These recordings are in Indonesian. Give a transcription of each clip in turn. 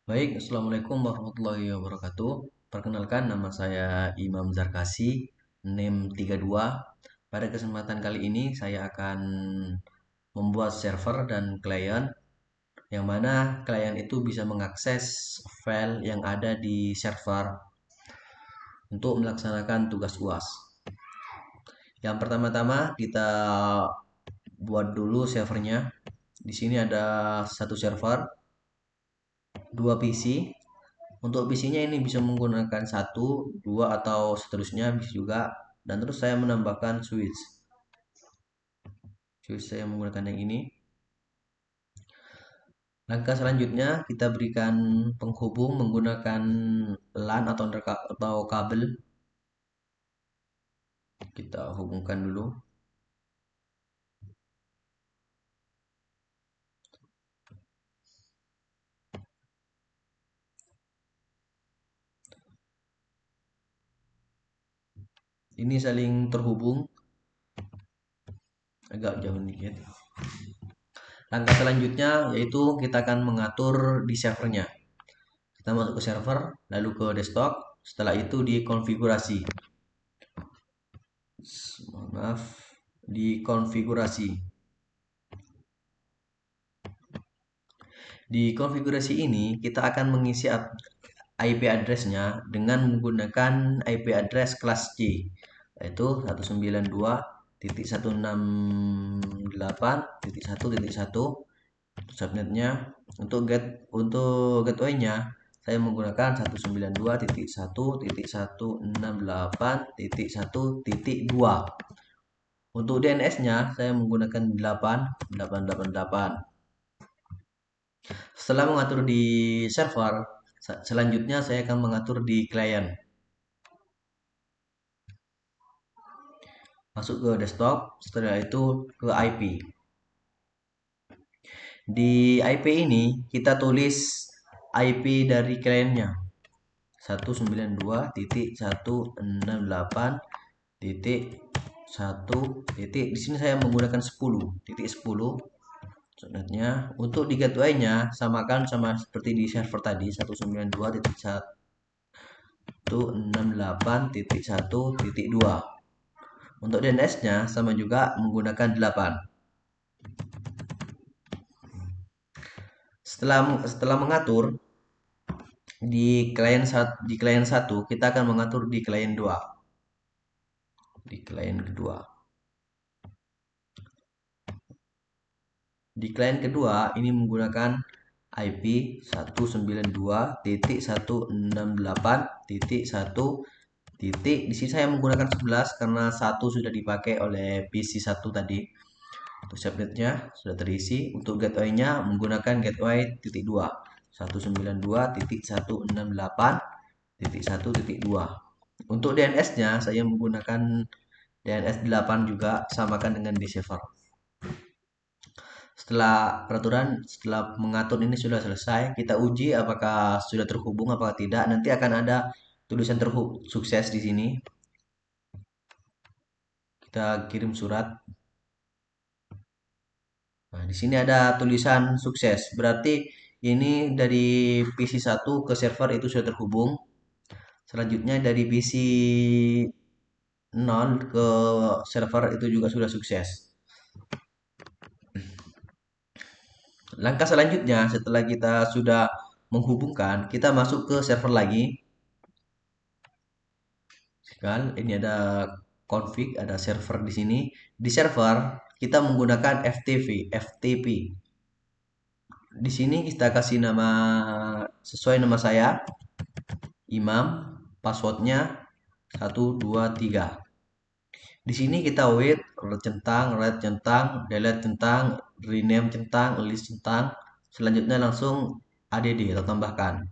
Baik, Assalamualaikum warahmatullahi wabarakatuh. Perkenalkan, nama saya Imam Zarkasi, NIM 32. Pada kesempatan kali ini saya akan membuat server dan klien, yang mana klien itu bisa mengakses file yang ada di server untuk melaksanakan tugas UAS. Yang pertama-tama kita buat dulu servernya. Di sini ada satu server, dua PC. Untuk PC-nya ini bisa menggunakan satu, dua, atau seterusnya bisa juga. Dan terus saya menambahkan switch. Switch saya menggunakan yang ini. Langkah selanjutnya kita berikan penghubung menggunakan LAN atau kabel. Kita hubungkan dulu. Ini saling terhubung. Agak jauh dikit. Langkah selanjutnya yaitu kita akan mengatur di servernya. Kita masuk ke server, lalu ke desktop. Setelah itu di konfigurasi. Maaf, di konfigurasi. Di konfigurasi ini kita akan mengisi IP address-nya dengan menggunakan IP address kelas C, yaitu 192.168.1.1. Subnetnya untuk gateway-nya saya menggunakan 192.1.168.1.2. Untuk DNS-nya saya menggunakan 8888. Setelah mengatur di server, selanjutnya saya akan mengatur di klien. Masuk ke desktop, setelah itu ke IP. Di IP ini kita tulis IP dari kliennya. 192.168.1. Di sini saya menggunakan 10.10. Subnetnya untuk di gateway-nya samakan sama seperti di server tadi, 192.168.1.2. Untuk DNS-nya sama juga menggunakan 8. Setelah mengatur di klien 1, kita akan mengatur di klien 2. Di klien kedua. Di klien kedua ini menggunakan IP 192.168.1. Di sini saya menggunakan 11 karena 1 sudah dipakai oleh PC 1 tadi. Untuk subnetnya sudah terisi. Untuk gateway-nya menggunakan gateway titik 2, 192.168.1.2. Untuk DNS-nya saya menggunakan DNS 8 juga, samakan dengan di server. Setelah mengatur ini sudah selesai, kita uji apakah sudah terhubung apakah tidak. Nanti akan ada tulisan sukses di sini. Kita kirim surat. Nah, di sini ada tulisan sukses. Berarti ini dari PC 1 ke server itu sudah terhubung. Selanjutnya dari PC 0 ke server itu juga sudah sukses. Langkah selanjutnya setelah kita sudah menghubungkan, kita masuk ke server lagi. Kan ini ada config, ada server di sini. Di server kita menggunakan FTP. Di sini kita kasih nama sesuai nama saya, Imam, passwordnya 123. Di sini kita wait, read centang, delete centang, rename centang, list centang. Selanjutnya langsung add atau tambahkan.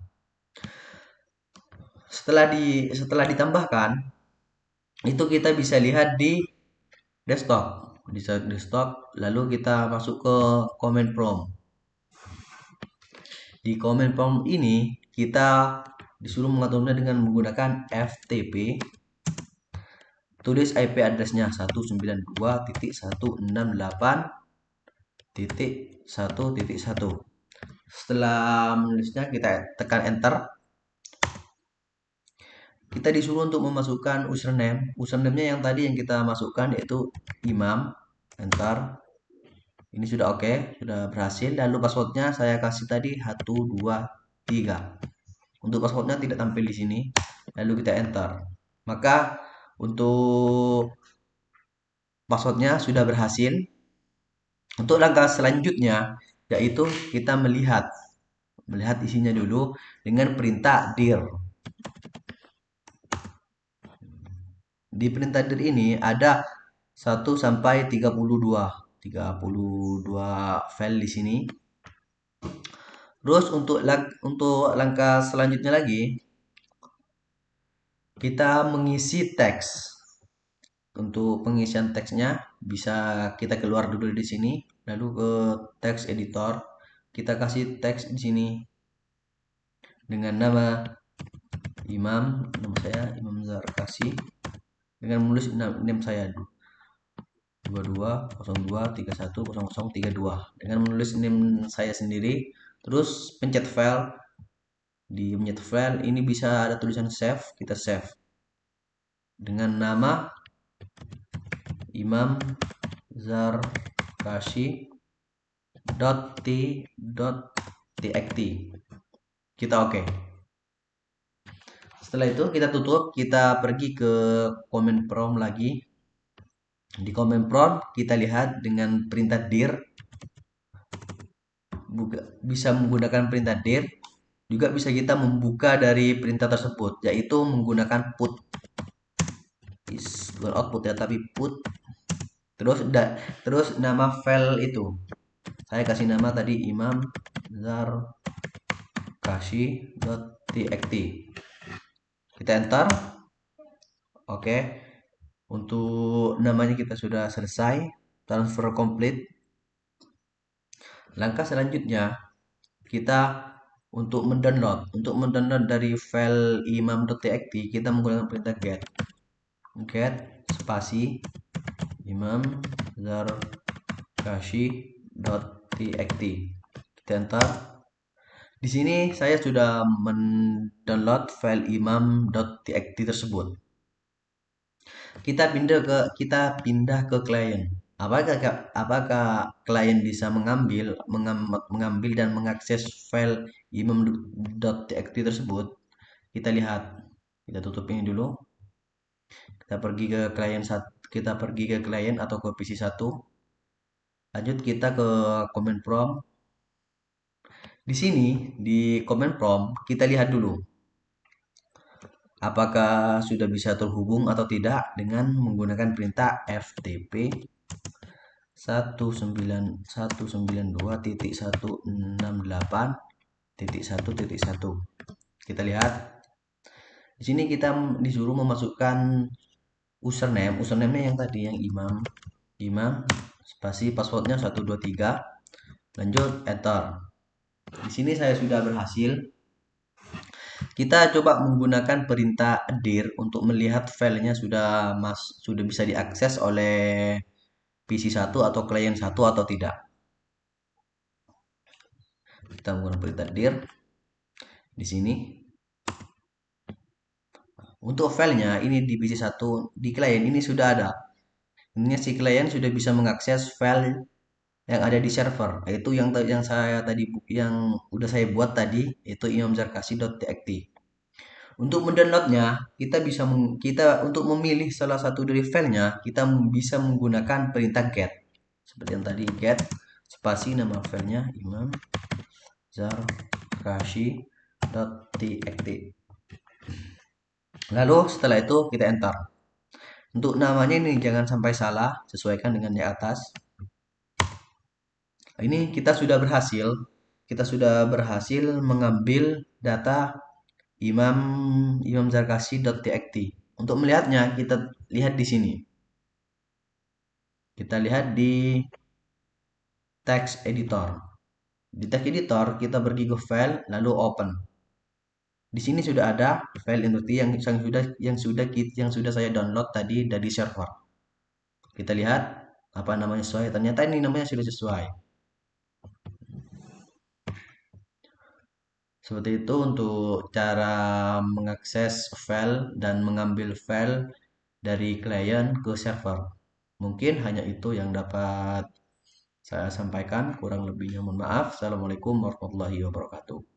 Setelah ditambahkan, itu kita bisa lihat di desktop. Di desktop, lalu kita masuk ke command prompt. Di command prompt ini kita disuruh mengaturnya dengan menggunakan FTP. Tulis IP address-nya 192.168.1.1. Setelah menulisnya kita tekan enter. Kita disuruh untuk memasukkan username. Username-nya yang tadi yang kita masukkan yaitu imam. Enter. Ini sudah oke, sudah berhasil. Lalu passwordnya saya kasih tadi 123. Untuk passwordnya tidak tampil di sini. Lalu kita enter. Maka untuk passwordnya sudah berhasil. Untuk langkah selanjutnya yaitu kita melihat isinya dulu dengan perintah dir. Di perintah dir ini ada 1 sampai 32 file di sini. Terus untuk langkah selanjutnya lagi kita mengisi teks. Untuk pengisian teksnya bisa kita keluar dulu di sini, lalu ke teks editor, kita kasih teks di sini dengan nama Imam, nama saya Imam Zarkasi, dengan menulis name saya 2202310032 dengan menulis name saya sendiri, terus pencet file. Di pencet file ini bisa ada tulisan save, kita save dengan nama Imam Zarkasi .t.txt. Kita oke. Setelah itu kita tutup, kita pergi ke command prompt lagi. Di command prompt kita lihat dengan perintah dir, bisa menggunakan perintah dir, juga bisa kita membuka dari perintah tersebut, yaitu menggunakan put. Bukan output ya, tapi put. Terus nama file itu saya kasih nama tadi Imam Zarkasi.txt. Kita enter. Oke. Untuk namanya kita sudah selesai, transfer complete. Langkah selanjutnya kita untuk mendownload dari file imam.txt, kita menggunakan perintah get spasi imam zarkasi.txt. Kita enter. Di sini saya sudah mendownload file imam.txt tersebut. Kita pindah ke klien. Apakah klien bisa mengambil dan mengakses file imam.txt tersebut? Kita lihat. Kita tutup ini dulu. Kita pergi ke klien atau ke PC 1. Lanjut kita ke command prompt. Di sini di command prompt kita lihat dulu apakah sudah bisa terhubung atau tidak dengan menggunakan perintah ftp 192.168.1.1. Kita lihat. Di sini kita disuruh memasukkan username. Username-nya yang tadi yang imam spasi passwordnya 123. Lanjut enter. Di sini saya sudah berhasil. Kita coba menggunakan perintah dir untuk melihat filenya sudah bisa diakses oleh PC 1 atau klien 1 atau tidak. Kita menggunakan perintah dir di sini. Untuk filenya ini di PC 1, di klien ini sudah ada. Ini si klien sudah bisa mengakses file yang ada di server, yaitu yang udah saya buat tadi, itu imamzarkasi.txt. Untuk mendownloadnya, kita untuk memilih salah satu dari filenya, kita bisa menggunakan perintah get. Seperti yang tadi, get spasi nama filenya imamzarkasi.txt. Lalu setelah itu kita enter. Untuk namanya ini jangan sampai salah, sesuaikan dengan di atas. Ini kita sudah berhasil mengambil data imamzarkasi.txt. Untuk melihatnya kita lihat di sini. Kita lihat di text editor. Di text editor kita pergi ke file lalu open. Di sini sudah ada file entity yang sudah saya download tadi dari server. Kita lihat apa namanya sesuai. Ternyata ini namanya sudah sesuai. Seperti itu untuk cara mengakses file dan mengambil file dari klien ke server. Mungkin hanya itu yang dapat saya sampaikan. Kurang lebihnya mohon maaf. Assalamualaikum warahmatullahi wabarakatuh.